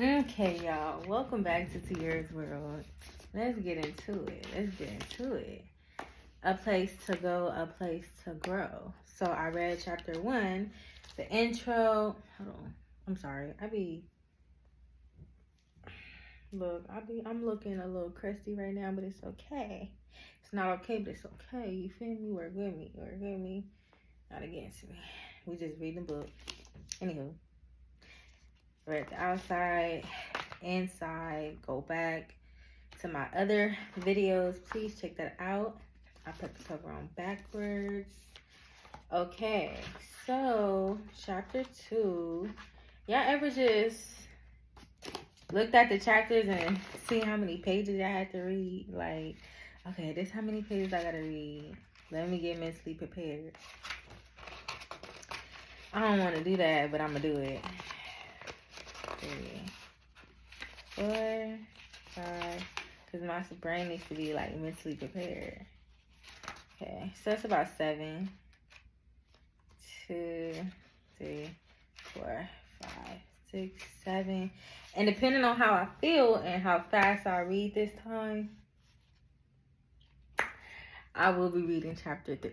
Okay, y'all. Welcome back to Tiara's World. Let's get into it. A place to go, a place to grow. So I read chapter 1, the intro. Hold on. I'm sorry. I'm looking a little crusty right now, but it's okay. It's not okay, but it's okay. You feel me? Work with me. Not against me. We just read the book. Anywho, read the outside, inside, go back to my other videos. Please check that out. I put the cover on backwards. Okay, so chapter 2. Y'all ever just looked at the chapters and see how many pages I had to read? Like, okay, this how many pages I gotta read. Let me get mentally prepared. I don't want to do that, but I'm gonna do it. 3, 4, 5. Because my brain needs to be like mentally prepared. Okay, so it's about 7, 2, 3, 4, 5, 6, 7. And depending on how I feel and how fast I read this time, I will be reading chapter 3.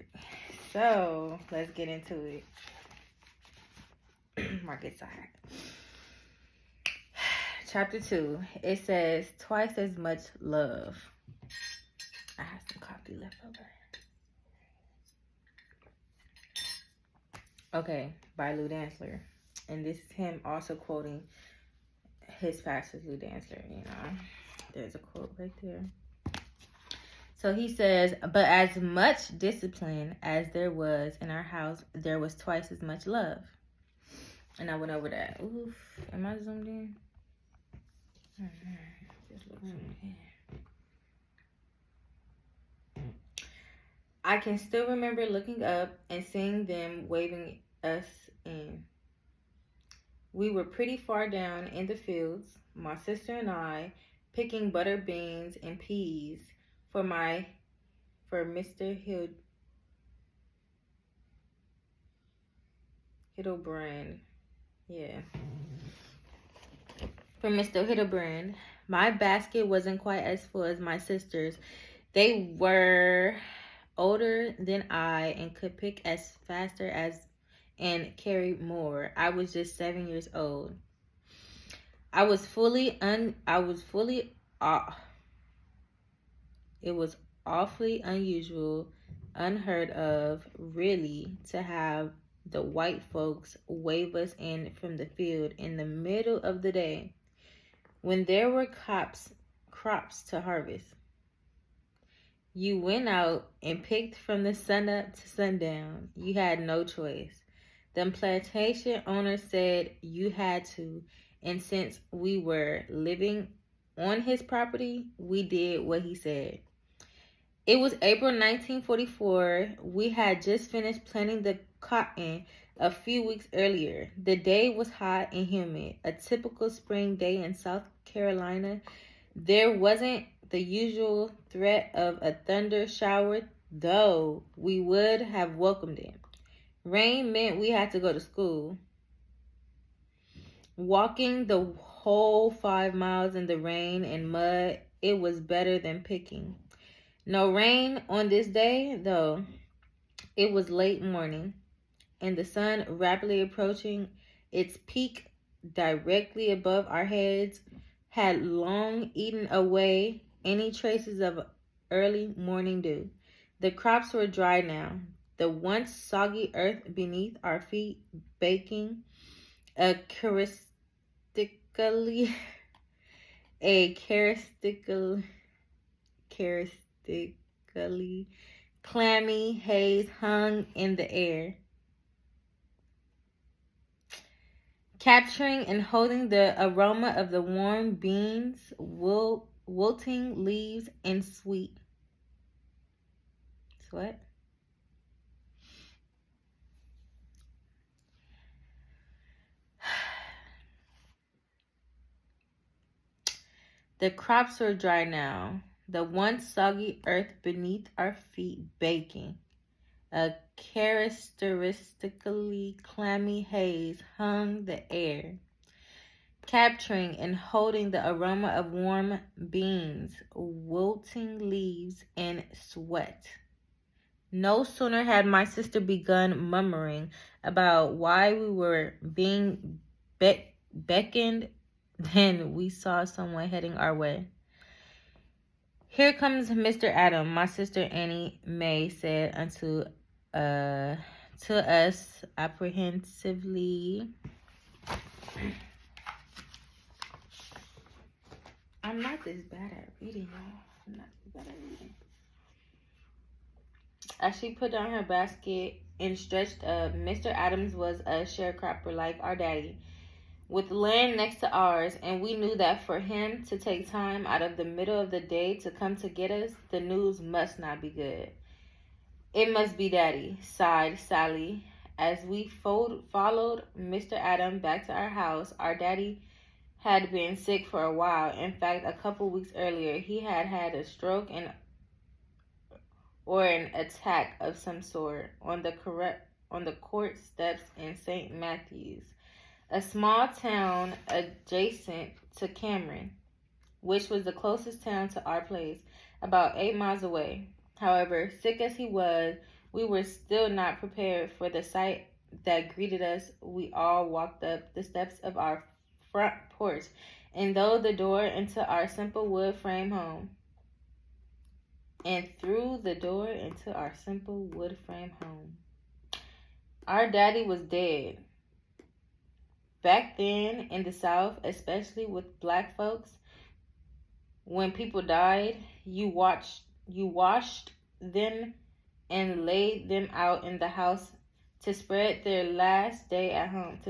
So let's get into it. Mark it side. Chapter 2. It says twice as much love. I have some coffee left over. Okay, by Lou Dantzler. And this is him also quoting his fastest Lou Dantzler, you know. There's a quote right there. So he says, but as much discipline as there was in our house, there was twice as much love. And I went over that. Oof. Am I zoomed in? Just look zoomed in. I can still remember looking up and seeing them waving us in. We were pretty far down in the fields, my sister and I, picking butter beans and peas for Mr. Hildebrand. Yeah. For Mr. Hildebrand. My basket wasn't quite as full as my sister's. They were older than I and could pick as faster as and carry more. I was just 7 years old. It was awfully unusual, unheard of, really, to have the white folks wave us in from the field in the middle of the day when there were crops to harvest. You went out and picked from the sun up to sundown. You had no choice. The plantation owner said you had to, and since we were living on his property, we did what he said. It was April 1944. We had just finished planting the cotton a few weeks earlier. The day was hot and humid, a typical spring day in South Carolina. There wasn't the usual threat of a thunder shower, though we would have welcomed it. Rain meant we had to go to school. Walking the whole 5 miles in the rain and mud, it was better than picking. No rain on this day, though. It was late morning, and the sun rapidly approaching its peak directly above our heads had long eaten away any traces of early morning dew. The crops were dry now, the once soggy earth beneath our feet baking, a characteristically clammy haze hung in the air, capturing and holding the aroma of the warm beans, wilting leaves, and sweat. The crops were dry now, the once soggy earth beneath our feet baking. A characteristically clammy haze hung the air, capturing and holding the aroma of warm beans, wilting leaves, and sweat. No sooner had my sister begun murmuring about why we were being beckoned than we saw someone heading our way. "Here comes Mr. Adam," my sister Annie Mae said to us apprehensively. I'm not this bad at reading, y'all. I'm not this bad at reading. As she put down her basket and stretched up, Mr. Adams was a sharecropper like our daddy, with land next to ours, and we knew that for him to take time out of the middle of the day to come to get us, the news must not be good. "It must be Daddy," sighed Sally. As we followed Mr. Adam back to our house, our daddy had been sick for a while. In fact, a couple weeks earlier, he had had a stroke or an attack of some sort on the court steps in St. Matthews, a small town adjacent to Cameron, which was the closest town to our place, about 8 miles away. However, sick as he was, we were still not prepared for the sight that greeted us. We all walked up the steps of our front porch and through the door into our simple wood frame home. Our daddy was dead. Back then in the South, especially with black folks, when people died, you washed them and laid them out in the house to spend their last day at home.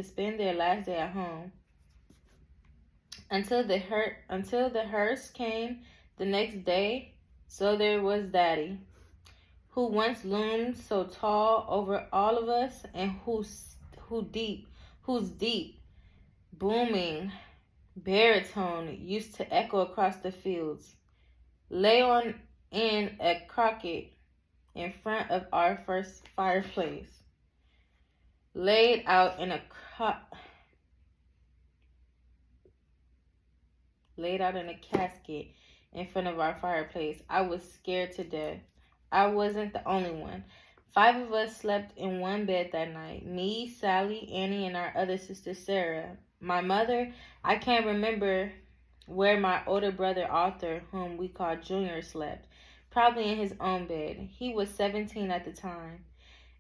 Until the hearse came the next day. So there was Daddy, who once loomed so tall over all of us, and whose deep, booming baritone used to echo across the fields, lay on in a crocket in front of our first fireplace, laid out in a casket in front of our fireplace. I was scared to death. I wasn't the only one. 5 of us slept in one bed that night. Me, Sally, Annie, and our other sister, Sarah. My mother, I can't remember where my older brother, Arthur, whom we called Junior, slept. Probably in his own bed. He was 17 at the time.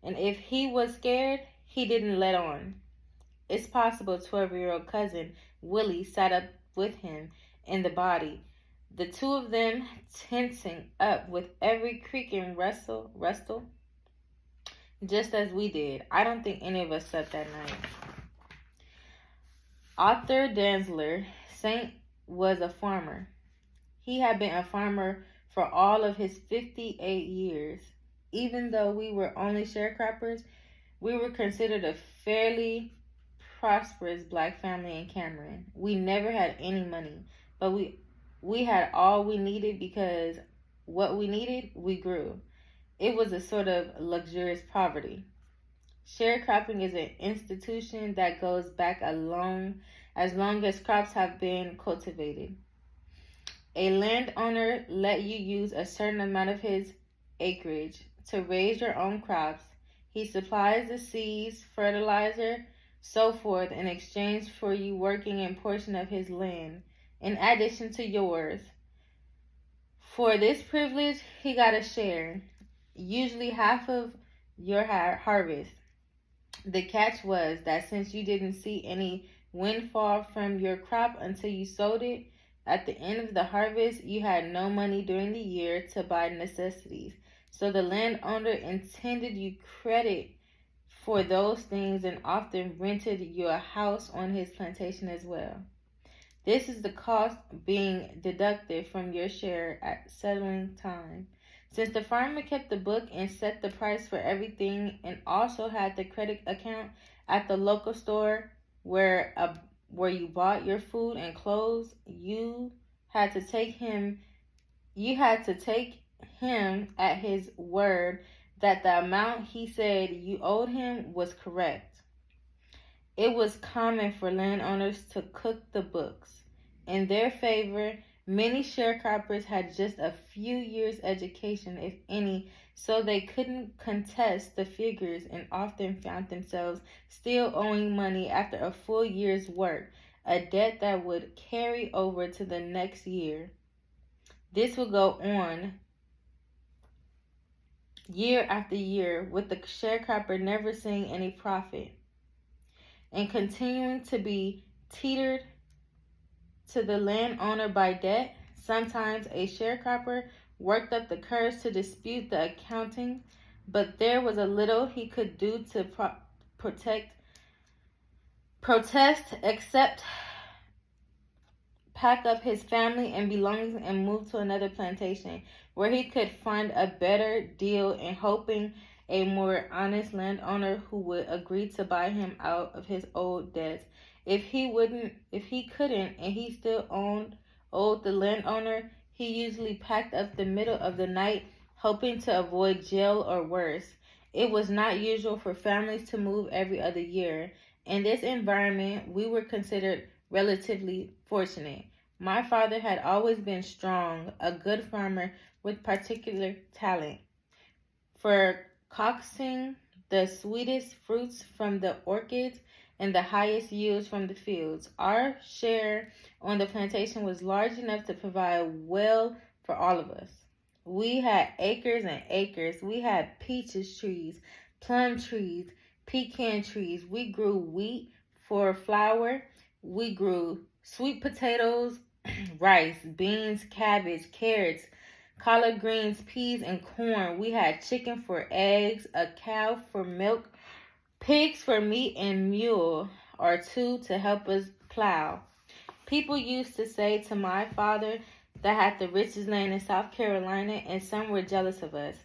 And if he was scared, he didn't let on. It's possible 12-year-old cousin, Willie, sat up with him in the body. The two of them tensing up with every creak and rustle, just as we did. I don't think any of us slept that night. Arthur Danzler Saint was a farmer. He had been a farmer for all of his 58 years. Even though we were only sharecroppers, we were considered a fairly prosperous black family in Cameron. We never had any money, but we had all we needed, because what we needed, we grew. It was a sort of luxurious poverty. Sharecropping is an institution that goes back as long as crops have been cultivated. A landowner let you use a certain amount of his acreage to raise your own crops. He supplies the seeds, fertilizer, so forth, in exchange for you working a portion of his land in addition to yours. For this privilege, he got a share, usually half of your harvest. The catch was that since you didn't see any windfall from your crop until you sold it, at the end of the harvest, you had no money during the year to buy necessities. So the landowner intended you credit for those things and often rented you a house on his plantation as well. This is the cost being deducted from your share at settling time. Since the farmer kept the book and set the price for everything, and also had the credit account at the local store where you bought your food and clothes, you had to take him at his word that the amount he said you owed him was correct. It was common for landowners to cook the books. In their favor, many sharecroppers had just a few years' education, if any, so they couldn't contest the figures and often found themselves still owing money after a full year's work, a debt that would carry over to the next year. This would go on year after year, with the sharecropper never seeing any profit and continuing to be teetered to the landowner by debt. Sometimes a sharecropper worked up the courage to dispute the accounting, but there was a little he could do to protest, except pack up his family and belongings and move to another plantation where he could find a better deal, and hoping a more honest landowner who would agree to buy him out of his old debts. If he couldn't, and he still owed the landowner, he usually packed up the middle of the night, hoping to avoid jail or worse. It was not usual for families to move every other year. In this environment, we were considered relatively fortunate. My father had always been strong, a good farmer with particular talent for coaxing the sweetest fruits from the orchards and the highest yields from the fields. Our share on the plantation was large enough to provide well for all of us. We had acres and acres. We had peaches trees, plum trees, pecan trees. We grew wheat for flour. We grew sweet potatoes, rice, beans, cabbage, carrots, collard greens, peas, and corn. We had chicken for eggs, a cow for milk, pigs for meat, and mule or two to help us plow. People used to say to my father that had the richest land in South Carolina, and some were jealous of us.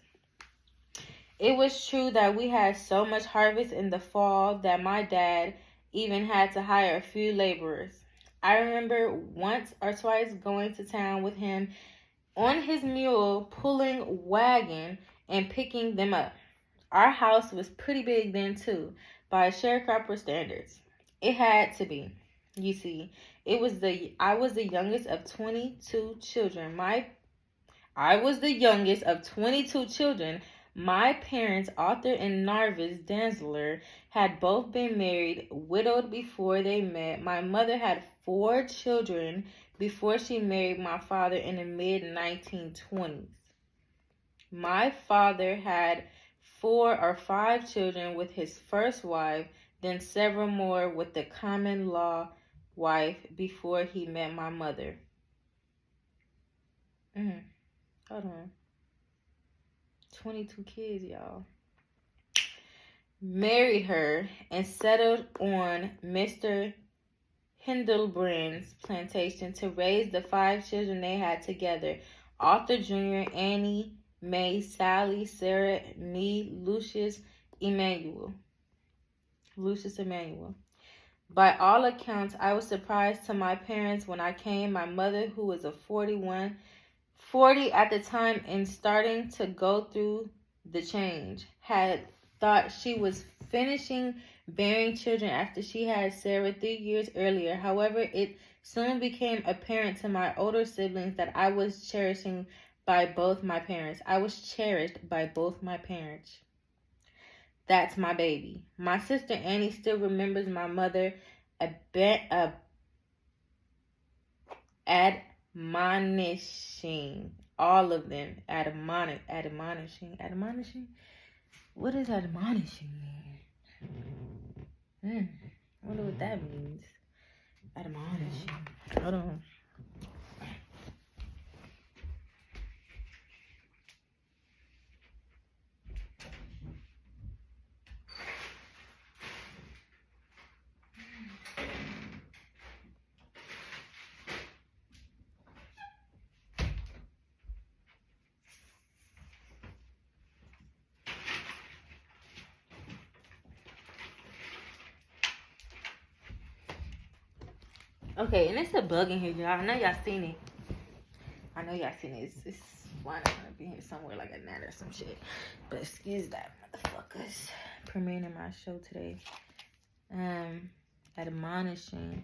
It was true that we had so much harvest in the fall that my dad even had to hire a few laborers. I remember once or twice going to town with him on his mule, pulling wagon and picking them up. Our house was pretty big then too, by sharecropper standards. It had to be. You see, I was the youngest of 22 children. I was the youngest of 22 children. My parents, Arthur and Narvis Danzler, had both been married, widowed before they met. My mother had 4 children before she married my father in the mid-1920s. My father had 4 or 5 children with his first wife, then several more with the common law wife before he met my mother. Hold on. 22 kids, y'all. Married her and settled on Mr. Hindlebrand's plantation to raise the 5 children they had together: Arthur Jr., Annie, May, Sally, Sarah, me, Lucius Emmanuel. By all accounts, I was surprised to my parents when I came. My mother, who was a 40 at the time and starting to go through the change, had thought she was finishing bearing children after she had Sarah 3 years earlier. However, it soon became apparent to my older siblings that I was cherished by both my parents. That's my baby. My sister Annie still remembers my mother admonishing all of them. Admonishing. What does admonishing mean? I wonder what that means. Admonishing. Hold on. Okay, and it's a bug in here, y'all. I know y'all seen it. It's flying around in here somewhere like a gnat or some shit. But excuse that, motherfuckers. Premiering my show today. Admonishing.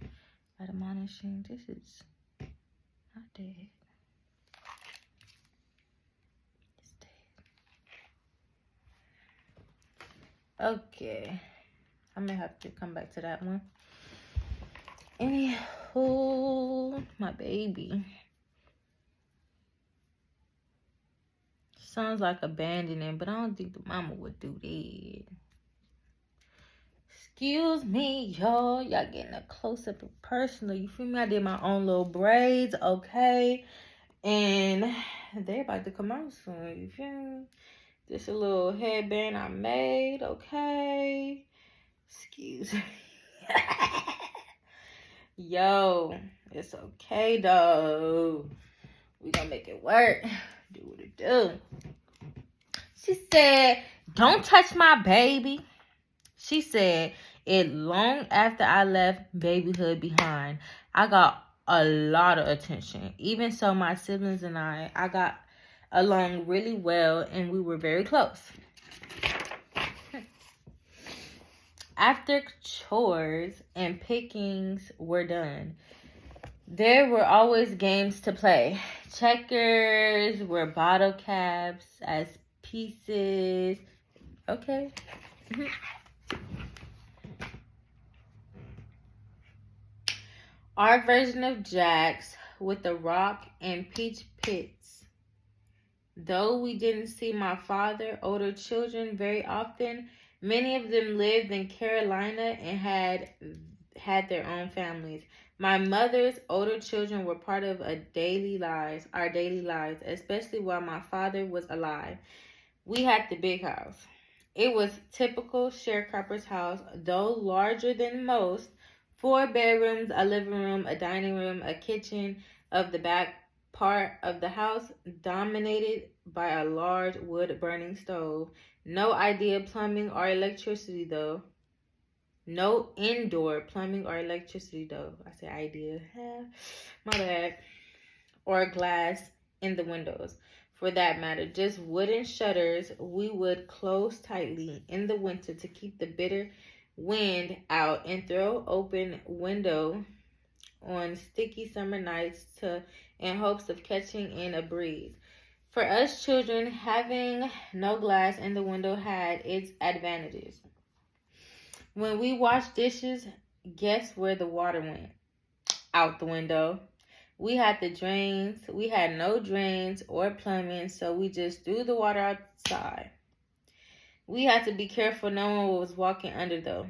Admonishing. This is not dead. It's dead. Okay. I may have to come back to that one. Anywho, my baby. Sounds like abandoning, but I don't think the mama would do that. Excuse me, y'all. Y'all getting a close-up of personal. You feel me? I did my own little braids, okay? And they're about to come out soon. You feel me? This a little headband I made, okay? Excuse me. Yo, it's okay, though. We gonna make it work. Do what it do. She said, don't touch my baby. She said, it long after I left babyhood behind, I got a lot of attention. Even so, my siblings and I got along really well, and we were very close. After chores and pickings were done, there were always games to play. Checkers were bottle caps as pieces. Okay. Our version of jacks with the rock and peach pits. Though we didn't see my father, older children very often, many of them lived in Carolina and had their own families. My mother's older children were part of our daily lives, especially while my father was alive. We had the big house. It was typical sharecropper's house, though larger than most. 4 bedrooms, a living room, a dining room, a kitchen. Of the back part of the house dominated by a large wood-burning stove. No idea plumbing or electricity, though. No indoor plumbing or electricity, though. I say idea. My bad. Or glass in the windows. For that matter, just wooden shutters we would close tightly in the winter to keep the bitter wind out, and throw open window on sticky summer nights in hopes of catching in a breeze. For us children, having no glass in the window had its advantages. When we washed dishes, guess where the water went? Out the window. We had the drains. We had no drains or plumbing, so we just threw the water outside. We had to be careful no one was walking under, though,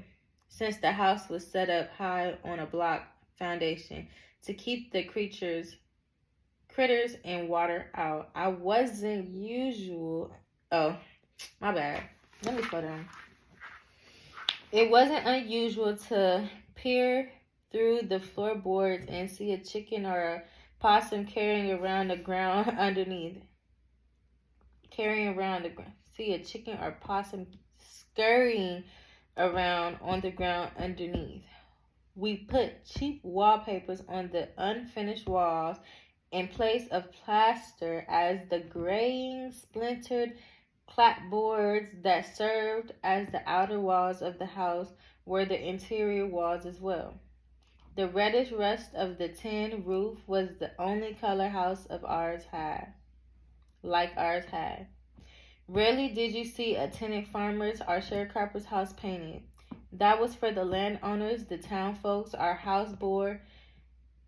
since the house was set up high on a block foundation to keep the critters and water out. I wasn't usual. Oh, my bad. Let me slow down. It wasn't unusual to peer through the floorboards and see a chicken or a possum carrying around the ground underneath. See a chicken or possum scurrying around on the ground underneath. We put cheap wallpapers on the unfinished walls in place of plaster as the graying, splintered clapboards that served as the outer walls of the house were the interior walls as well. The reddish rust of the tin roof was the only color ours had. Rarely did you see a tenant farmer's or sharecropper's house painted. That was for the landowners, the town folks. Our house bore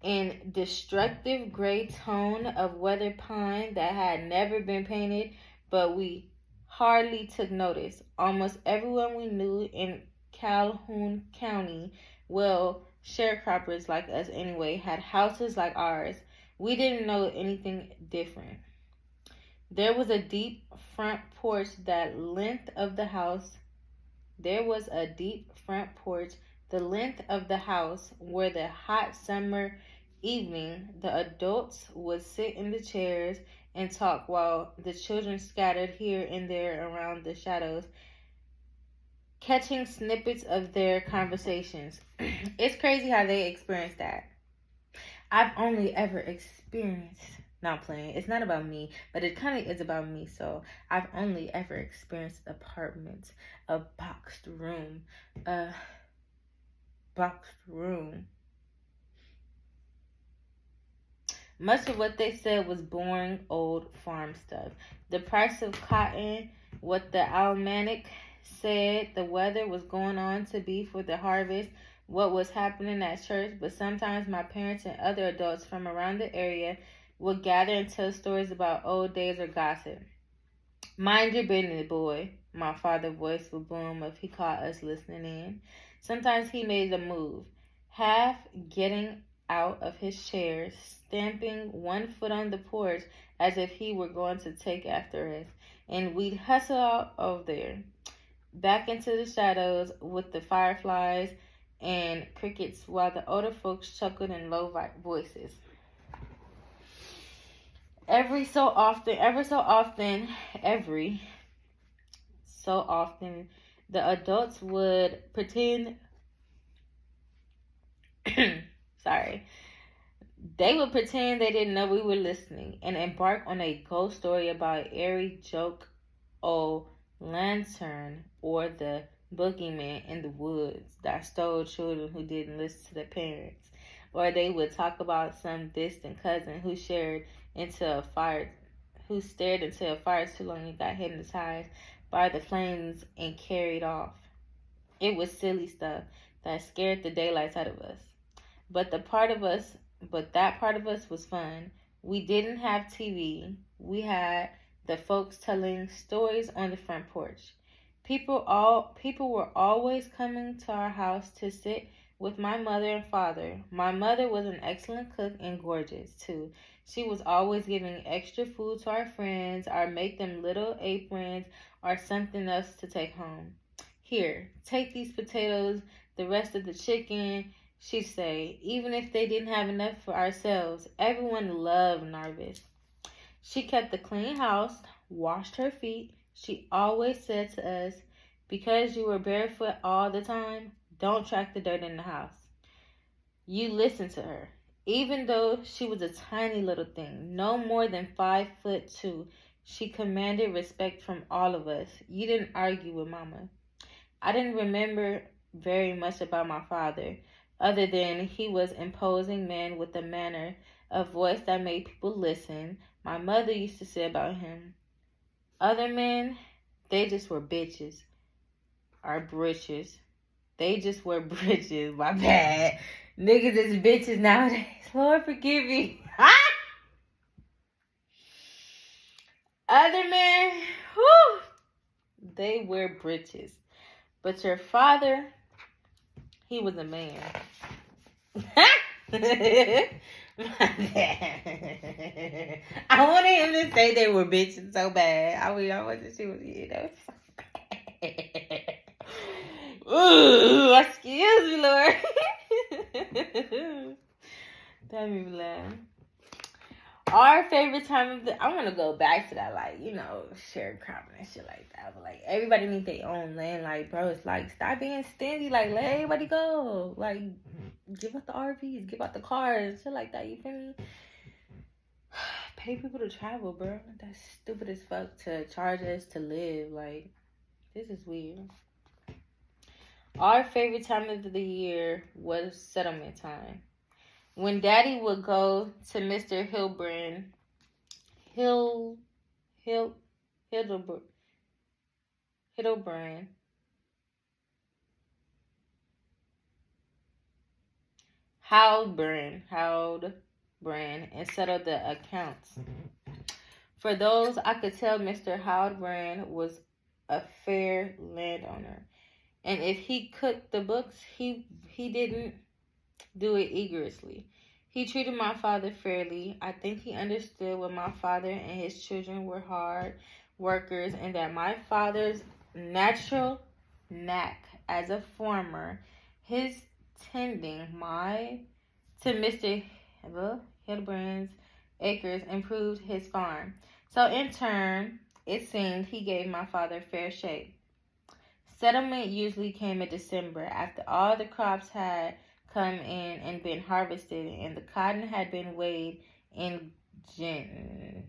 in destructive gray tone of weathered pine that had never been painted, but we hardly took notice. Almost everyone we knew in Calhoun County, well, sharecroppers like us anyway, had houses like ours. We didn't know anything different. There was a deep front porch the length of the house where the hot summer evening the adults would sit in the chairs and talk while the children scattered here and there around the shadows, catching snippets of their conversations. It's crazy how they experience that. I've only ever experienced, not playing, it's not about me, but it kind of is about me. So I've only ever experienced apartments, a boxed room, boxed room. Much of what they said was boring old farm stuff. The price of cotton, what the almanac said the weather was going on to be for the harvest, what was happening at church, but sometimes my parents and other adults from around the area would gather and tell stories about old days or gossip. Mind your business, boy, my father's voice would boom if he caught us listening in. Sometimes he made a move, half getting out of his chair, stamping one foot on the porch as if he were going to take after us, and we'd hustle out of there, back into the shadows with the fireflies and crickets while the older folks chuckled in low voices. Every so often, the adults would pretend, sorry, they would pretend they didn't know we were listening and embark on a ghost story about airy joke o' lantern or the boogeyman in the woods that stole children who didn't listen to their parents. Or they would talk about some distant cousin who stared into a fire too long and got hypnotized by the flames and carried off. It was silly stuff that scared the daylights out of us. But that part of us was fun. We didn't have TV. We had the folks telling stories on the front porch. People were always coming to our house to sit with my mother and father. My mother was an excellent cook and gorgeous, too. She was always giving extra food to our friends or make them little aprons or something else to take home. Here, take these potatoes, the rest of the chicken, she'd say, even if they didn't have enough for ourselves. Everyone loved Narvis. She kept a clean house, washed her feet. She always said to us, because you were barefoot all the time, don't track the dirt in the house. You listened to her. Even though she was a tiny little thing, no more than 5'2", she commanded respect from all of us. You didn't argue with Mama. I didn't remember very much about my father, other than he was an imposing man with a manner, a voice that made people listen. My mother used to say about him, other men, they just were bitches. Or britches. They just were britches. My bad. Niggas is bitches nowadays. Lord forgive me. Other men, whew, they wear britches. But your father, he was a man. I wanted him to say they were bitches so bad. I wasn't sure, Ooh, excuse me, Lord. That made me laugh. Our favorite time of the... I want to go back to that, sharecropping and shit like that. But, everybody needs their own land. Bro, it's stop being stingy. Let everybody go. Give out the RVs. Give out the cars. Shit like that. You feel me? Pay people to travel, bro. That's stupid as fuck to charge us to live. This is weird. Our favorite time of the year was settlement time. When Daddy would go to Mr. Hildebrand, and settle the accounts. For those, I could tell Mr. Hildbrand was a fair landowner. And if he cooked the books, he didn't do it eagerly. He treated my father fairly. I think he understood what my father and his children were hard workers and that my father's natural knack as a farmer, his tending to Mr. Hildebrand's acres improved his farm. So in turn, it seemed he gave my father fair shake. Settlement usually came in December after all the crops had come in and been harvested and the cotton had been weighed and ginned,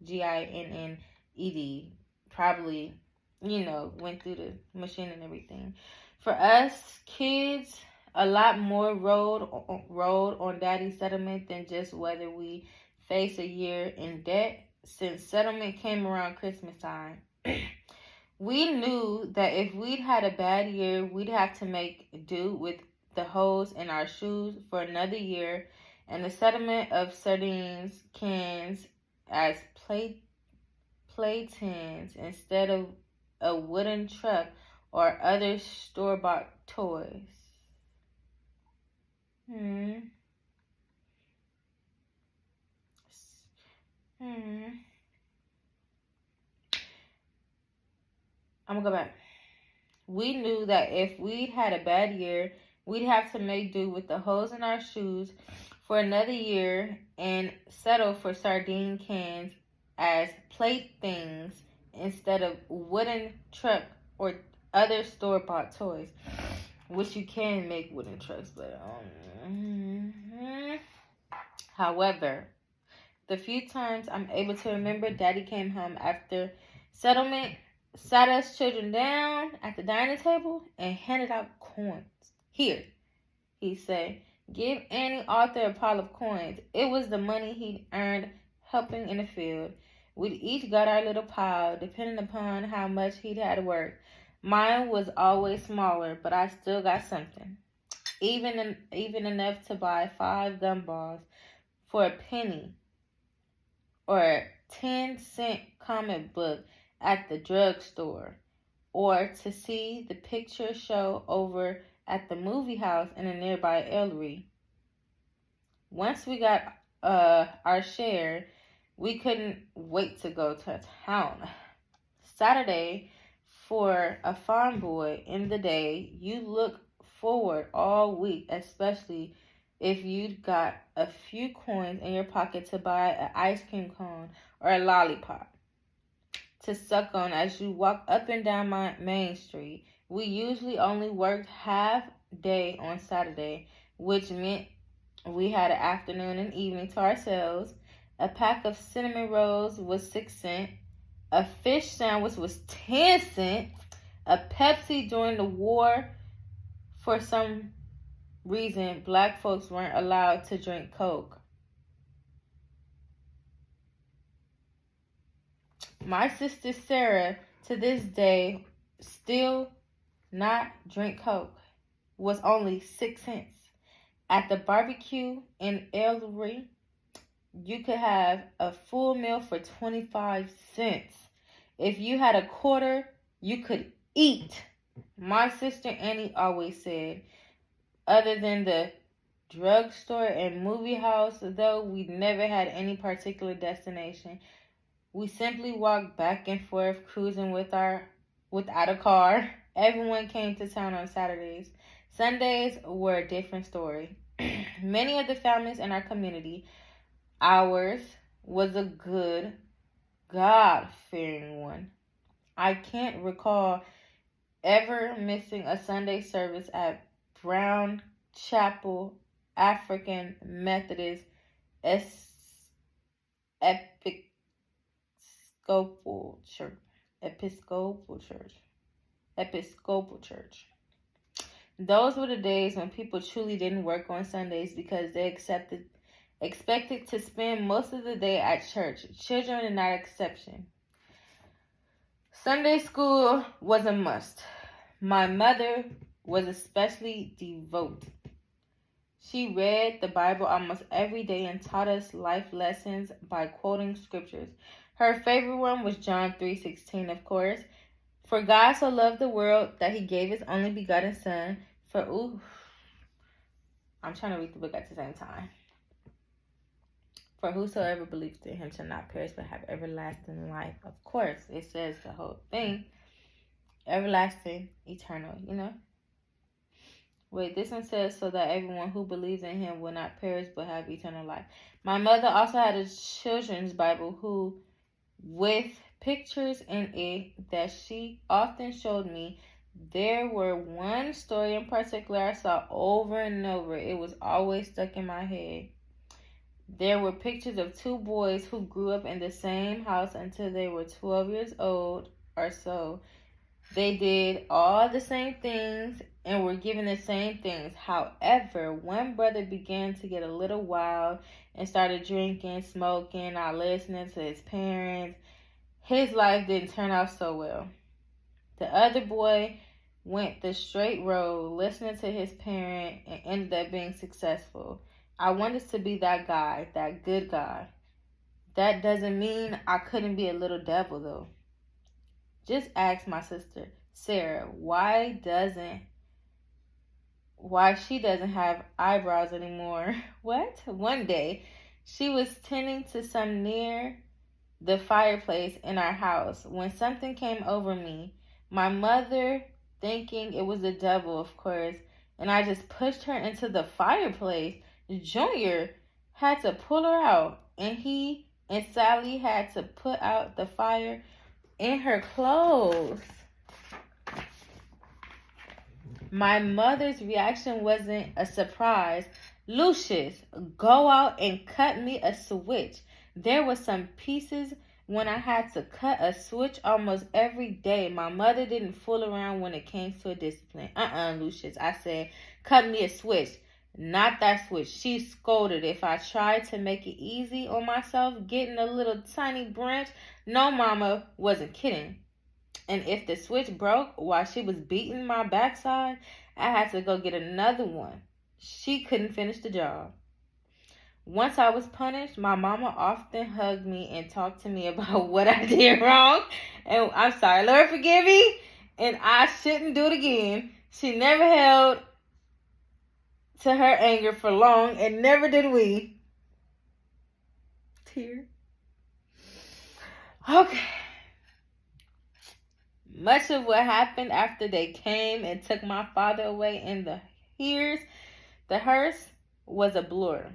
Ginned, probably, went through the machine and everything. For us kids, a lot more rode on daddy's settlement than just whether we face a year in debt, since settlement came around Christmas time. We knew that if we'd had a bad year, we'd have to make do with the holes in our shoes for another year, and the settlement of sardines cans as playtins instead of a wooden truck or other store-bought toys. Hmm. Hmm. I'm gonna go back. We knew that if we'd had a bad year, we'd have to make do with the holes in our shoes for another year and settle for sardine cans as playthings instead of wooden truck or other store-bought toys, which you can make wooden trucks, but however, the few times I'm able to remember, Daddy came home after settlement, sat us children down at the dining table, and handed out coins. Here, he said, give Annie Arthur a pile of coins. It was the money he'd earned helping in the field. We'd each got our little pile, depending upon how much he'd had to work. Mine was always smaller, but I still got something. Even enough to buy 5 gumballs for a penny, or a 10-cent comic book at the drugstore, or to see the picture show over at the movie house in a nearby Ellery. Once we got our share, we couldn't wait to go to town. Saturday, for a farm boy in the day, you look forward all week, especially if you'd got a few coins in your pocket to buy an ice cream cone or a lollipop to suck on as you walk up and down Main Street. We usually only worked half day on Saturday, which meant we had an afternoon and evening to ourselves. A pack of cinnamon rolls was 6 cents. A fish sandwich was 10 cents. A Pepsi during the war, for some reason, black folks weren't allowed to drink Coke. My sister Sarah, to this day, still not drink Coke, was only 6 cents. At the barbecue in Ellery, you could have a full meal for 25 cents. If you had a quarter, you could eat. My sister Annie always said, other than the drugstore and movie house, though, we never had any particular destination. We simply walked back and forth, cruising without a car. Everyone came to town on Saturdays. Sundays were a different story. Many of the families in our community, ours was a good, God-fearing one. I can't recall ever missing a Sunday service at Brown Chapel African Methodist Episcopal Church. Those were the days when people truly didn't work on Sundays because they expected to spend most of the day at church. Children are not an exception. Sunday school was a must. My mother was especially devout. She read the Bible almost every day and taught us life lessons by quoting scriptures. Her favorite one was John 3:16, of course. For God so loved the world that he gave his only begotten son. I'm trying to read the book at the same time. For whosoever believes in him shall not perish but have everlasting life. Of course, it says the whole thing. Everlasting, eternal, Wait, this one says so that everyone who believes in him will not perish but have eternal life. My mother also had a children's Bible with pictures in it that she often showed me. There were one story in particular I saw over and over. It was always stuck in my head. There were pictures of 2 boys who grew up in the same house until they were 12 years old or so. They did all the same things and were given the same things. However, one brother began to get a little wild and started drinking, smoking, not listening to his parents. His life didn't turn out so well. The other boy went the straight road, listening to his parent, and ended up being successful. I wanted to be that guy, that good guy. That doesn't mean I couldn't be a little devil, though. Just ask my sister, Sarah, why she doesn't have eyebrows anymore. What? One day, she was tending to some near the fireplace in our house when something came over me. My mother, thinking it was the devil, of course, and I just pushed her into the fireplace. Junior had to pull her out, and he and Sally had to put out the fire in her clothes. My mother's reaction wasn't a surprise. Lucius, go out and cut me a switch. There were some pieces when I had to cut a switch almost every day. My mother didn't fool around when it came to a discipline. Lucius, I said, cut me a switch. Not that switch. She scolded if I tried to make it easy on myself, getting a little tiny branch. No, Mama wasn't kidding. And if the switch broke while she was beating my backside, I had to go get another one. She couldn't finish the job. Once I was punished, my mama often hugged me and talked to me about what I did wrong. And I'm sorry, Lord, forgive me. And I shouldn't do it again. She never held to her anger for long, and never did we. Tear. Okay. Much of what happened after they came and took my father away in the hearse was a blur.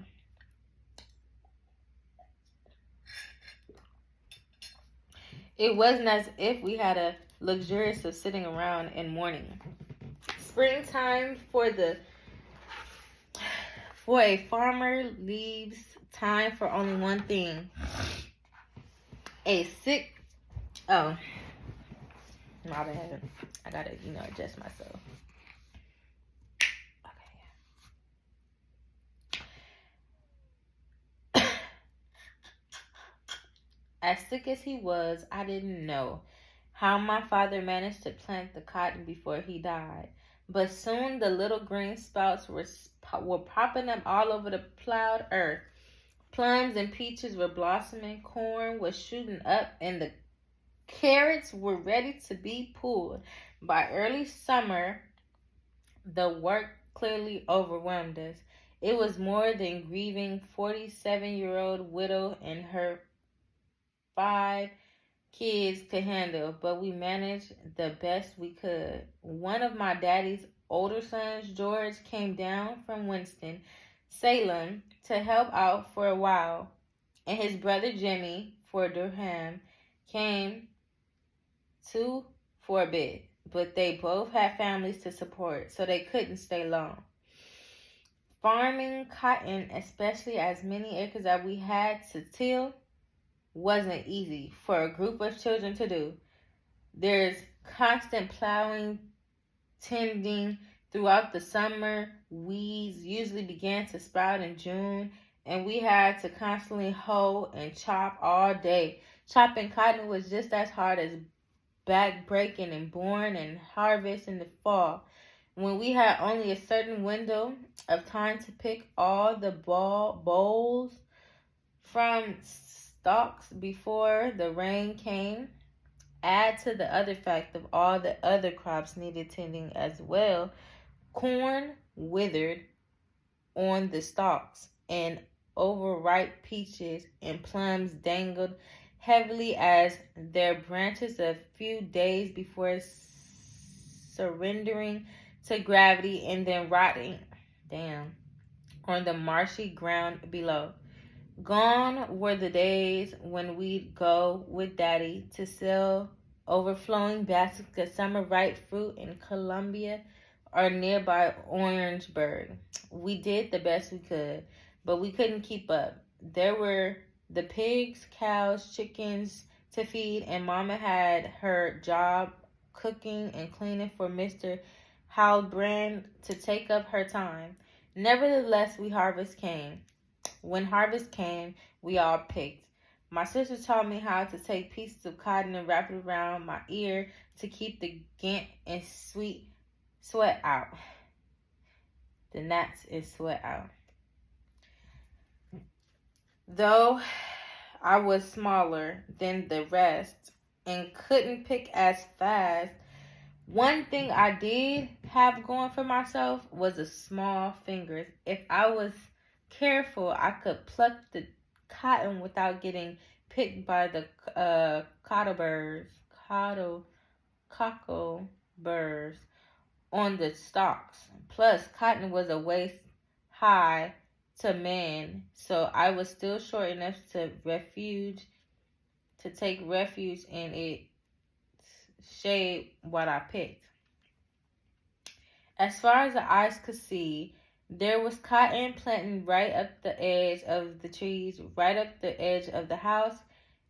It wasn't as if we had a luxurious of sitting around and mourning. Springtime for a farmer leaves time for only one thing. Oh, my bad. I gotta, adjust myself. Okay. As sick as he was, I didn't know how my father managed to plant the cotton before he died. But soon the little green sprouts were popping up all over the plowed earth. Plums and peaches were blossoming, corn was shooting up, and the carrots were ready to be pulled. By early summer, the work clearly overwhelmed us. It was more than grieving 47-year-old widow and her 5 kids could handle, but we managed the best we could. One of my daddy's older sons, George, came down from Winston-Salem to help out for a while, and his brother Jimmy for Durham came too for a bit, but they both had families to support, so they couldn't stay long. Farming cotton, especially as many acres that we had to till, wasn't easy for a group of children to do. There's constant plowing, tending throughout the summer. Weeds usually began to sprout in June, and we had to constantly hoe and chop all day. Chopping cotton was just as hard as back breaking and born and harvest in the fall, when we had only a certain window of time to pick all the bolls from stalks before the rain came. Add to the other fact of all the other crops needed tending as well. Corn withered on the stalks, and overripe peaches and plums dangled heavily as their branches a few days before surrendering to gravity and then rotting down on the marshy ground below. Gone were the days when we'd go with Daddy to sell overflowing baskets of summer ripe fruit in Columbia or nearby Orangeburg. We did the best we could, but we couldn't keep up. There were the pigs, cows, chickens to feed, and Mama had her job cooking and cleaning for Mr. Halbrand to take up her time. Nevertheless, when harvest came, we all picked. My sister taught me how to take pieces of cotton and wrap it around my ear to keep the gant and sweat out. The gnats and sweat out. Though I was smaller than the rest and couldn't pick as fast, one thing I did have going for myself was the small fingers. If I was careful, I could pluck the cotton without getting picked by the cockleburrs on the stalks. Plus, cotton was a waist high to man, so I was still short enough to take refuge in its shade what I picked. As far as the eyes could see, there was cotton planted right up the edge of the trees, right up the edge of the house.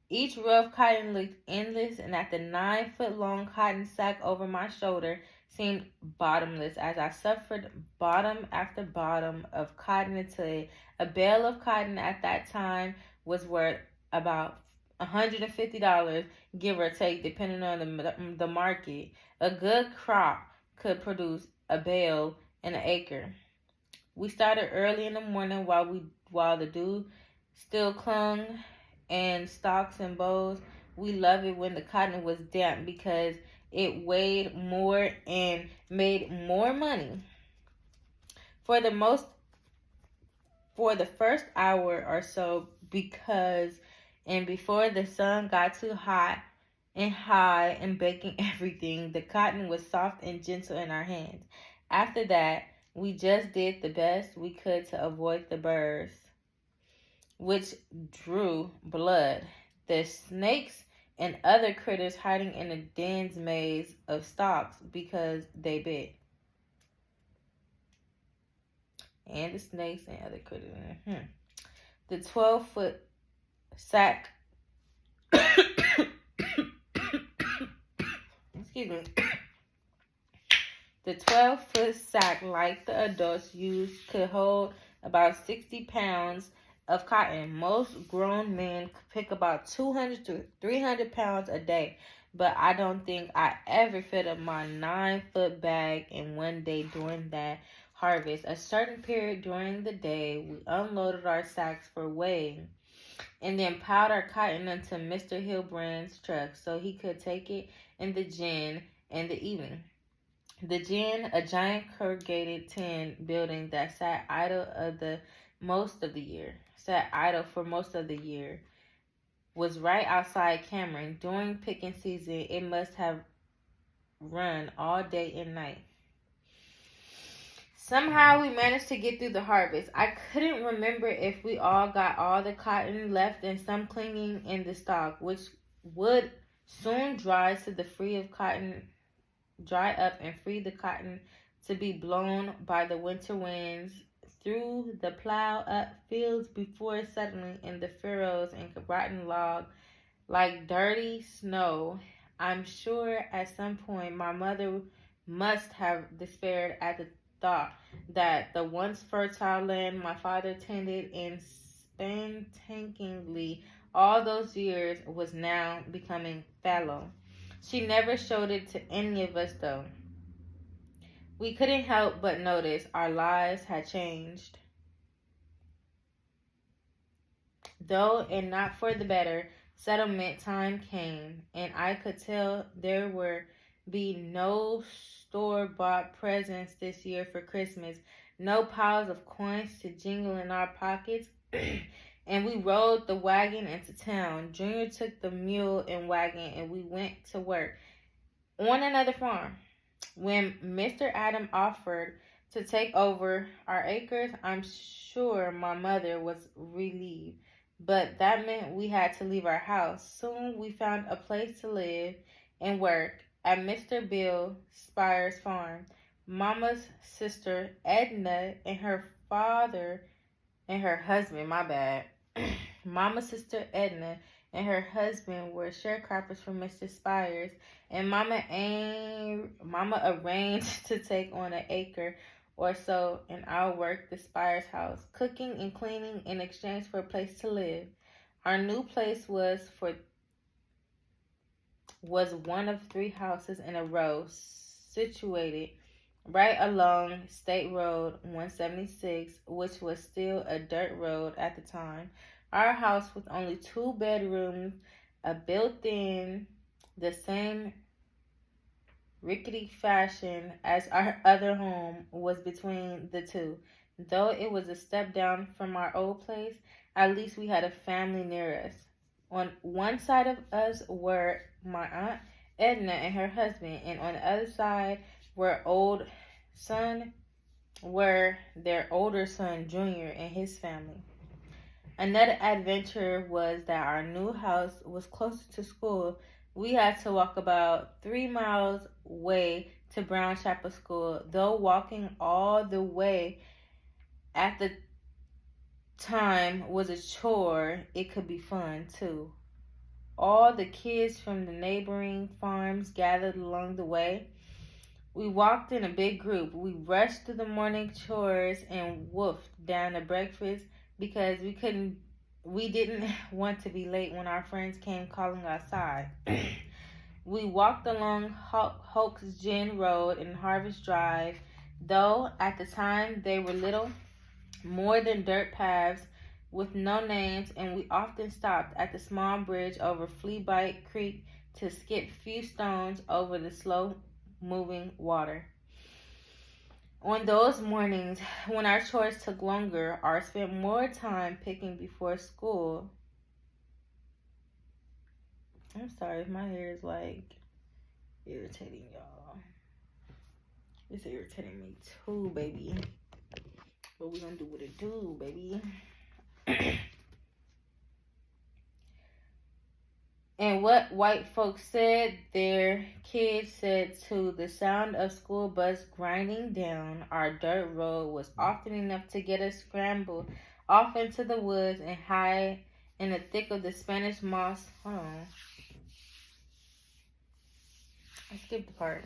Each row of cotton looked endless, and at the 9-foot-long cotton sack over my shoulder seemed bottomless as I suffered bottom after bottom of cotton until a bale of cotton at that time was worth about $150, give or take, depending on the market. A good crop could produce a bale in an acre. We started early in the morning while the dew still clung and stalks and boughs. We love it when the cotton was damp because it weighed more and made more money. For the first hour or so, before the sun got too hot and high and baking everything, the cotton was soft and gentle in our hands. After that, we just did the best we could to avoid the birds, which drew blood, the snakes and other critters hiding in a dense maze of stalks because they bit. And the snakes and other critters. The 12-foot sack. Excuse me. The 12-foot sack, like the adults used, could hold about 60 pounds of cotton. Most grown men could pick about 200 to 300 pounds a day, but I don't think I ever filled up my 9-foot bag in one day during that harvest. A certain period during the day, we unloaded our sacks for weighing and then piled our cotton into Mr. Hilbrand's truck so he could take it in the gin in the evening. The gin, a giant corrugated tin building that sat idle for most of the year, was right outside Cameron. During picking season, it must have run all day and night. Somehow we managed to get through the harvest. I couldn't remember if we all got all the cotton left and some clinging in the stalk, which would soon dry up and free the cotton to be blown by the winter winds through the plowed up fields before settling in the furrows and rotten log like dirty snow. I'm sure at some point my mother must have despaired at the thought that the once fertile land my father tended painstakingly all those years was now becoming fallow. She never showed it to any of us, though. We couldn't help but notice our lives had changed. Though, and not for the better, settlement time came, and I could tell there would be no store-bought presents this year for Christmas, no piles of coins to jingle in our pockets, and we rode the wagon into town. Junior took the mule and wagon, and we went to work on another farm. When Mr. Adam offered to take over our acres, I'm sure my mother was relieved, but that meant we had to leave our house. Soon we found a place to live and work at Mr. Bill Spire's farm. Mama's sister Edna and her husband, Mama's sister Edna and her husband were sharecroppers for Mr. Spires, and Mama arranged to take on an acre or so, and I'll work the Spires house, cooking and cleaning in exchange for a place to live. Our new place was one of 3 houses in a row, situated right along State Road 176, which was still a dirt road at the time. Our house with only 2 bedrooms, a built-in, the same rickety fashion as our other home, was between the two. Though it was a step down from our old place, at least we had a family near us. On one side of us were my aunt Edna and her husband, and on the other side were their older son Junior and his family. Another adventure was that our new house was closer to school. We had to walk about 3 miles away to Brown Chapel School. Though walking all the way at the time was a chore, it could be fun too. All the kids from the neighboring farms gathered along the way. We walked in a big group. We rushed through the morning chores and woofed down to breakfast because we didn't want to be late when our friends came calling outside. We walked along Hoke's Gin Road and Harvest Drive, though at the time they were little more than dirt paths with no names, and we often stopped at the small bridge over Fleabite Creek to skip few stones over the slow moving water. On those mornings when our chores took longer or spent more time picking before school, I'm sorry if my hair is like irritating y'all. It's irritating me too, baby. But we gonna do what it do, baby. And what white folks said, their kids said too. The sound of school bus grinding down our dirt road was often enough to get us scrambled off into the woods and hide in the thick of the Spanish moss. Hold on. I skipped the part.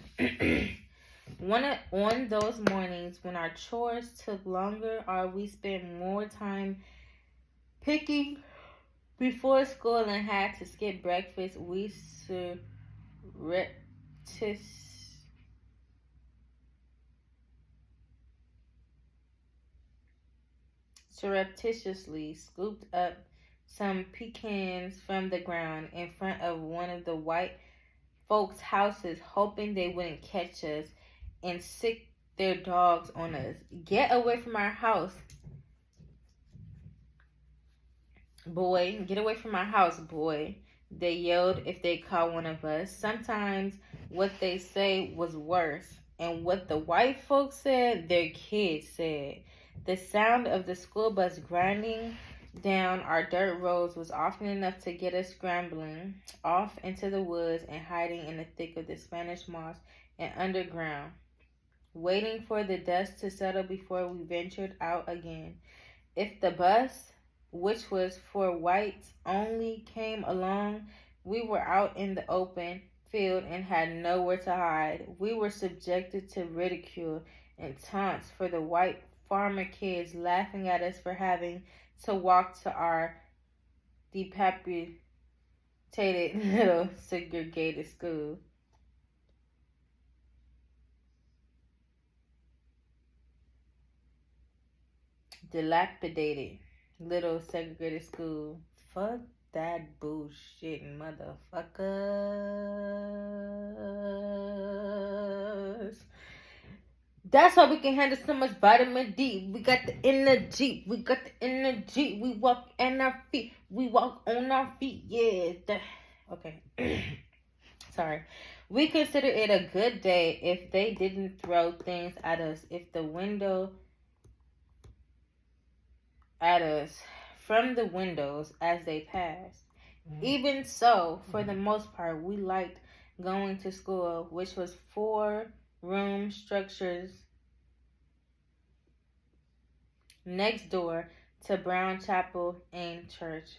On those mornings when our chores took longer or we spent more time picking before school and had to skip breakfast, we surreptitiously scooped up some pecans from the ground in front of one of the white folks' houses, hoping they wouldn't catch us and sick their dogs on us. Get away from our house, boy. Get away from our house, boy, they yelled if they caught one of us. Sometimes what they say was worse, and what the white folks said, their kids said. The sound of the school bus grinding down our dirt roads was often enough to get us scrambling off into the woods and hiding in the thick of the Spanish moss and underground, waiting for the dust to settle before we ventured out again. If the bus, which was for whites only, came along, we were out in the open field and had nowhere to hide. We were subjected to ridicule and taunts for the white farmer kids laughing at us for having to walk to our dilapidated little segregated school. Dilapidated little segregated school. Fuck that bullshit, motherfuckers. That's why we can handle so much vitamin D. We got the energy. We got the energy. We walk on our feet. We walk on our feet. Yeah. Okay. Sorry. We consider it a good day if they didn't throw things at us. If the window at us from the windows as they passed. Even so, for the most part, we liked going to school, which was 4-room structures next door to Brown Chapel and church.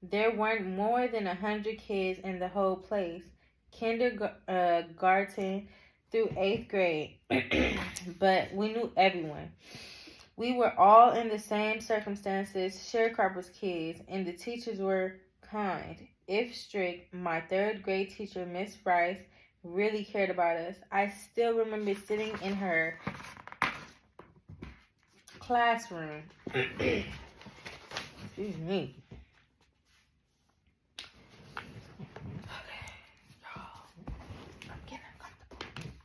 There weren't more than 100 kids in the whole place, kindergarten through 8th grade, but we knew everyone. We were all in the same circumstances, sharecroppers kids, and the teachers were kind, if strict. My third grade teacher, Miss Rice, really cared about us. I still remember sitting in her classroom. Excuse me. I'm getting uncomfortable.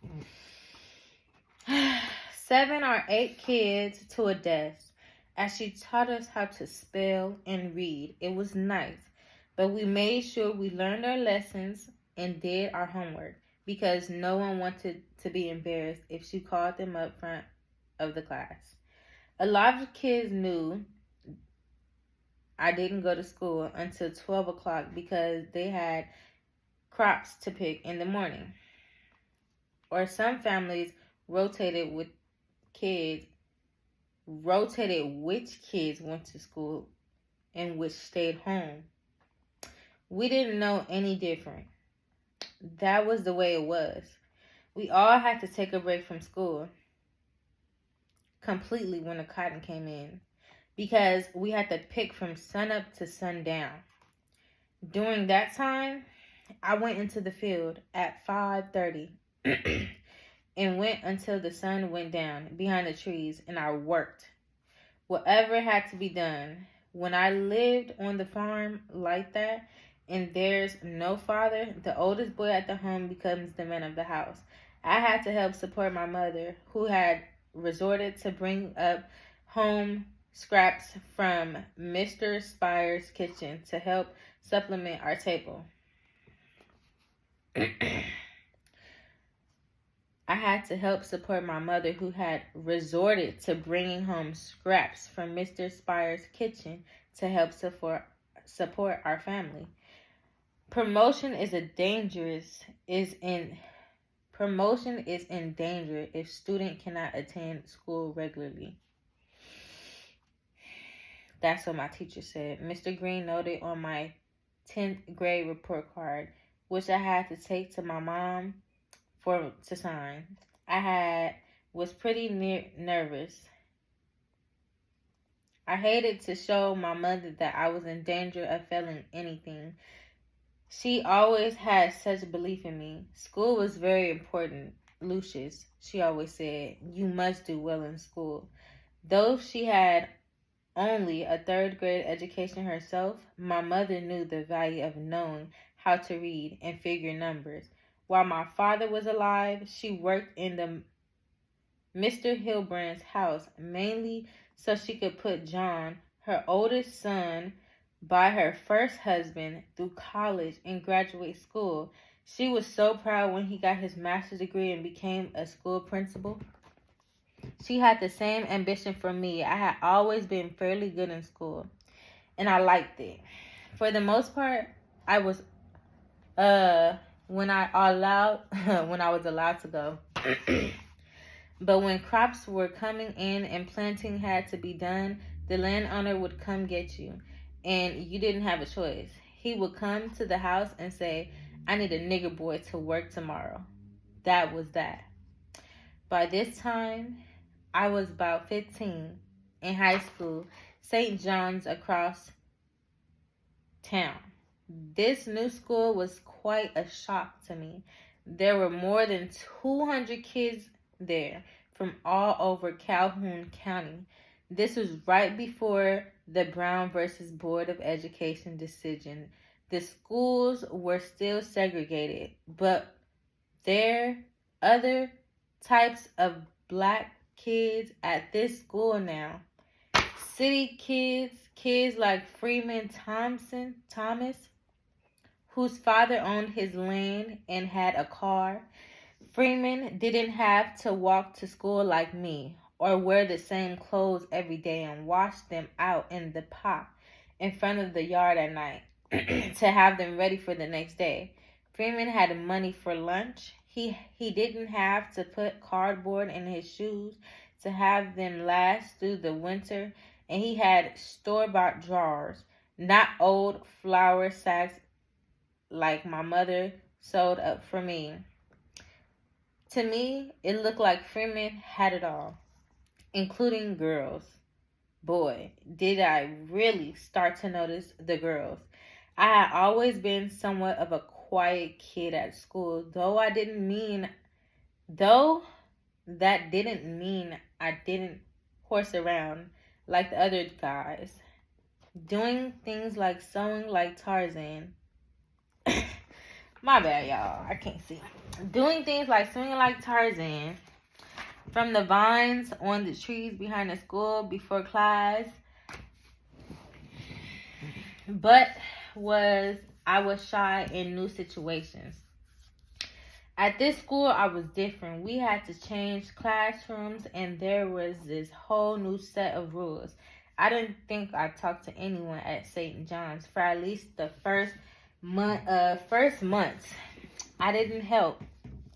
7 or 8 kids to a desk as she taught us how to spell and read. It was nice, but we made sure we learned our lessons and did our homework because no one wanted to be embarrassed if she called them up front of the class. A lot of kids knew I didn't go to school until 12 o'clock because they had crops to pick in the morning. Or some families rotated which kids went to school and which stayed home. We didn't know any different. That was the way it was. We all had to take a break from school completely when the cotton came in because we had to pick from sunup to sundown. During that time, I went into the field at 5:30 and went until the sun went down behind the trees, and I worked. Whatever had to be done. When I lived on the farm like that, and there's no father, the oldest boy at the home becomes the man of the house. I had to help support my mother, who had resorted to bring up home scraps from Mr. Spire's kitchen to help supplement our table. I had to help support my mother, who had resorted to bringing home scraps from Mr. Spire's kitchen to help support our family. Promotion is in danger if student cannot attend school regularly. That's what my teacher said. Mr. Green noted on my 10th grade report card, which I had to take to my mom to sign. Was pretty nervous. I hated to show my mother that I was in danger of failing anything. She always had such belief in me. School was very important. Lucius, she always said, you must do well in school. Though she had only a 3rd grade education herself, my mother knew the value of knowing how to read and figure numbers. While my father was alive, she worked in the Mr. Hilbrand's house, mainly so she could put John, her oldest son, by her first husband through college and graduate school. She was so proud when he got his master's degree and became a school principal. She had the same ambition for me. I had always been fairly good in school, and I liked it. For the most part, I was when I was allowed to go. But when crops were coming in and planting had to be done, the landowner would come get you, and you didn't have a choice. He would come to the house and say, I need a nigger boy to work tomorrow. That was that. By this time, I was about 15 in high school, St. John's across town. This new school was quite a shock to me. There were more than 200 kids there from all over Calhoun County. This was right before the Brown versus Board of Education decision. The schools were still segregated, but there are other types of black kids at this school now. City kids like Freeman Thomas, whose father owned his land and had a car. Freeman didn't have to walk to school like me or wear the same clothes every day and wash them out in the pot in front of the yard at night to have them ready for the next day. Freeman had money for lunch. He didn't have to put cardboard in his shoes to have them last through the winter, and he had store-bought drawers. not old flour sacks like my mother sewed up for me. To me, it looked like Freeman had it all, including girls. Boy, did I really start to notice the girls. I had always been somewhat of a quiet kid at school, though that didn't mean I didn't horse around like the other guys, doing things like sewing like Tarzan. My bad, y'all. I can't see. Doing things like swinging like Tarzan from the vines on the trees behind the school before class. But I was shy in new situations. At this school, I was different. We had to change classrooms, and there was this whole new set of rules. I didn't think I talked to anyone at St. John's for at least the first months. I didn't help.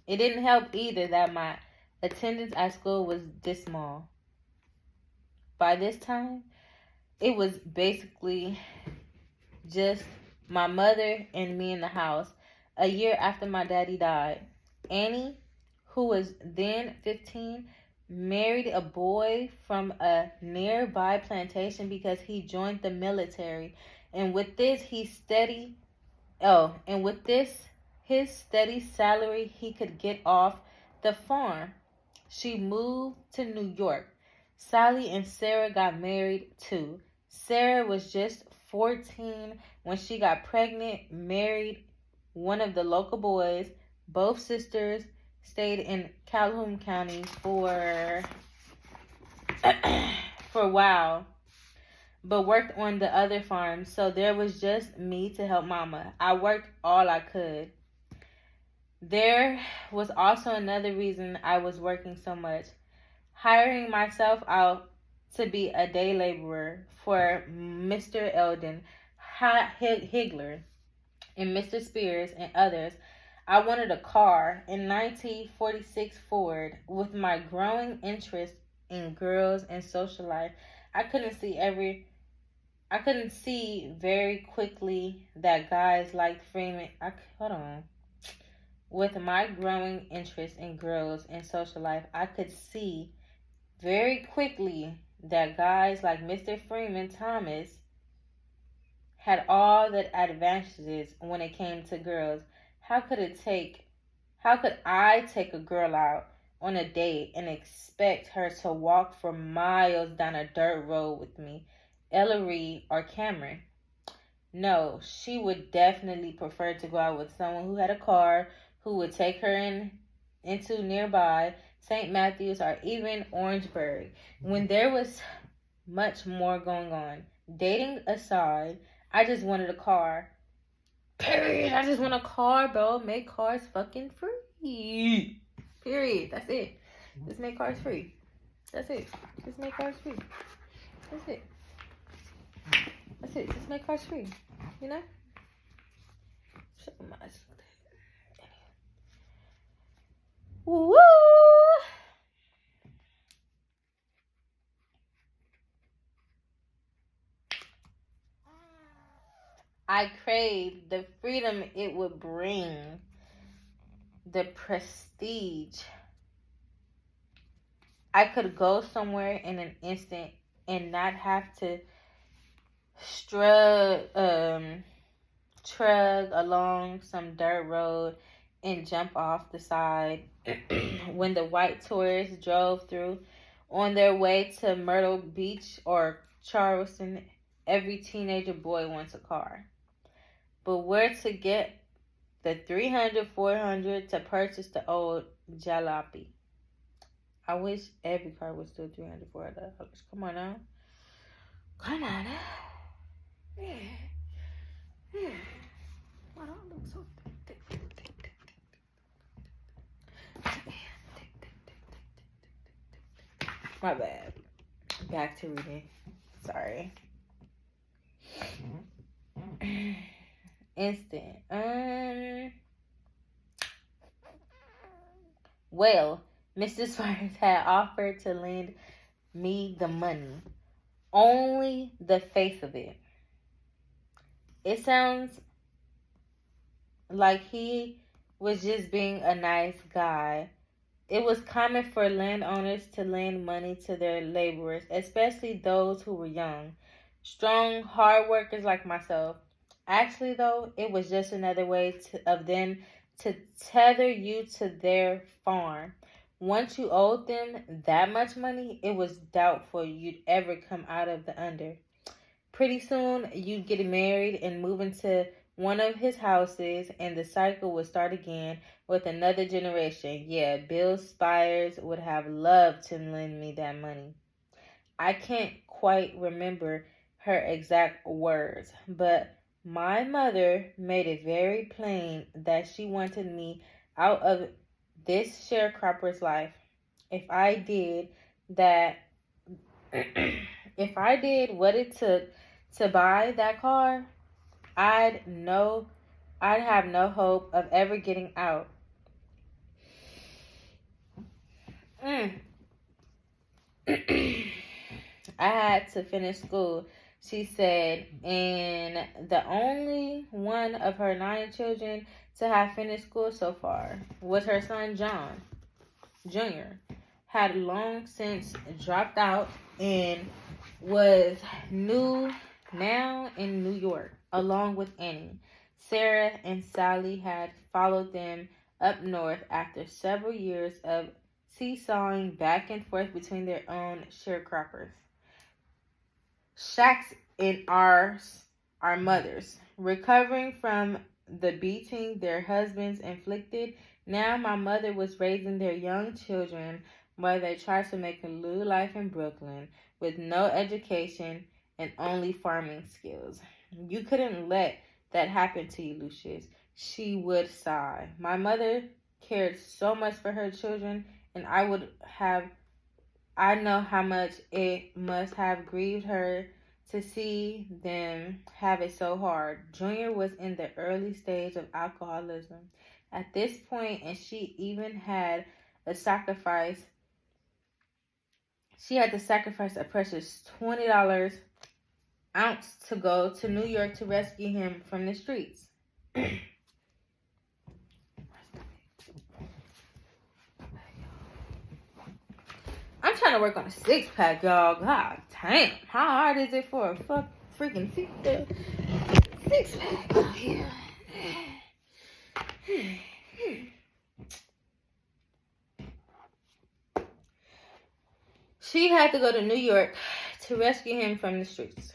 It didn't help either that my attendance at school was dismal. By this time, it was basically just my mother and me in the house. A year after my daddy died, Annie, who was then 15, married a boy from a nearby plantation because he joined the military. And with this, his steady salary, he could get off the farm. She moved to New York. Sally and Sarah got married too. Sarah was just 14 when she got pregnant, married one of the local boys. Both sisters stayed in Calhoun County for a while, but worked on the other farms, so there was just me to help mama. I worked all I could. There was also another reason I was working so much. Hiring myself out to be a day laborer for Mr. Eldon Higler and Mr. Spears and others. I wanted a car, a 1946 Ford. With my growing interest in girls and social life, I couldn't see very quickly that guys like Freeman. With my growing interest in girls and social life, I could see very quickly that guys like Mr. Freeman Thomas had all the advantages when it came to girls. How could I take a girl out on a date and expect her to walk for miles down a dirt road with me, Ellery or Cameron? No, she would definitely prefer to go out with someone who had a car, who would take her into nearby St. Matthews or even Orangeburg, when there was much more going on. Dating aside, I just wanted a car. Period. I just want a car, bro. Make cars fucking free. Period. That's it. Just make cars free. That's it. Just make cars free. That's it. That's it. Just make cars free. You know? Shut my eyes. Woo! I craved the freedom it would bring, the prestige. I could go somewhere in an instant and not have to trudge along some dirt road and jump off the side when the white tourists drove through on their way to Myrtle Beach or Charleston. Every teenager boy wants a car. But where to get the $300, $400 to purchase the old jalopy? I wish every car was still $300, $400. Come on now. Come on now. Yeah. Why don't I look so thick? My bad. Back to reading. Sorry. Instant. Well, Mr. Sparks had offered to lend me the money. Only the face of it. It sounds like he was just being a nice guy. It was common for landowners to lend money to their laborers, especially those who were young, strong, hard workers like myself. Actually, though, it was just another way of them to tether you to their farm. Once you owed them that much money, it was doubtful you'd ever come out of the under. Pretty soon, you'd get married and move into one of his houses, and the cycle would start again with another generation. Yeah, Bill Spires would have loved to lend me that money. I can't quite remember her exact words, but my mother made it very plain that she wanted me out of this sharecropper's life. If I did that, if I did what it took to buy that car, I'd know I'd have no hope of ever getting out. Mm. I had to finish school, she said, and the only one of her 9 children to have finished school so far was her son John Jr. Had long since dropped out and was now in New York, along with Annie. Sarah and Sally had followed them up north after several years of seesawing back and forth between their own sharecroppers. Shacks in our mothers. Recovering from the beating their husbands inflicted, now my mother was raising their young children while they tried to make a new life in Brooklyn with no education and only farming skills. You couldn't let that happen to you, Lucius. She would sigh. My mother cared so much for her children, and I know how much it must have grieved her to see them have it so hard. Junior was in the early stage of alcoholism at this point, and she had to sacrifice a precious $20 ounce to go to New York to rescue him from the streets. I'm trying to work on a 6-pack, y'all. God damn. How hard is it for a freaking 6-pack? Oh, yeah. She had to go to New York to rescue him from the streets.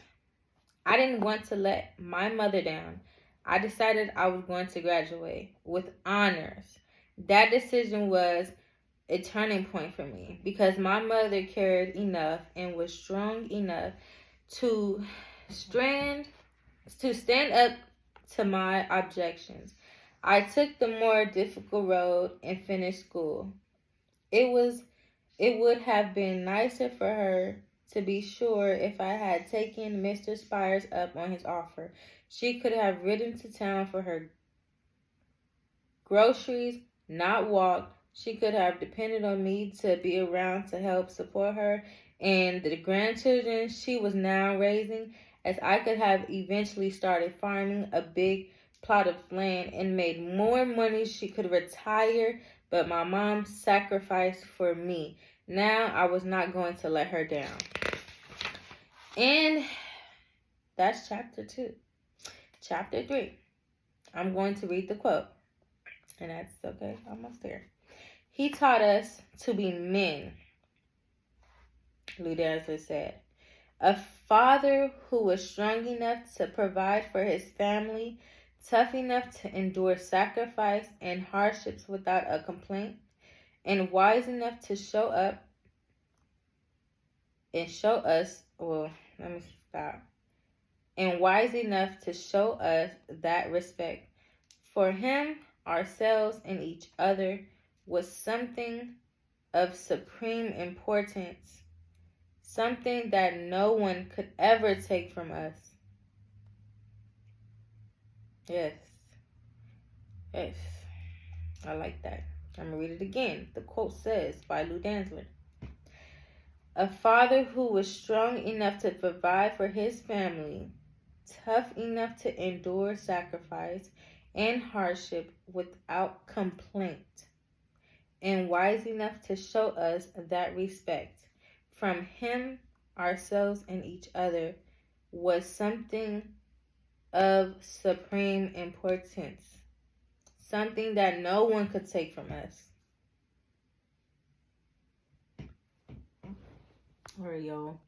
I didn't want to let my mother down. I decided I was going to graduate with honors. That decision was a turning point for me because my mother cared enough and was strong enough to stand up to my objections. I took the more difficult road and finished school. It would have been nicer for her, to be sure, if I had taken Mr. Spires up on his offer. She could have ridden to town for her groceries, not walked. She could have depended on me to be around to help support her and the grandchildren she was now raising, as I could have eventually started farming a big plot of land and made more money. She could retire, but my mom sacrificed for me. Now I was not going to let her down. And that's chapter 2. Chapter 3. I'm going to read the quote. And that's okay, almost there. He taught us to be men, Lou Dazzler said. A father who was strong enough to provide for his family, tough enough to endure sacrifice and hardships without a complaint, and wise enough to show up and show us, and wise enough to show us that respect for him, ourselves, and each other was something of supreme importance, something that no one could ever take from us. Yes. I like that. I'm going to read it again. The quote says by Lou Dazzler. A father who was strong enough to provide for his family, tough enough to endure sacrifice and hardship without complaint, and wise enough to show us that respect from Him, ourselves, and each other was something of supreme importance, something that no one could take from us. All right, y'all.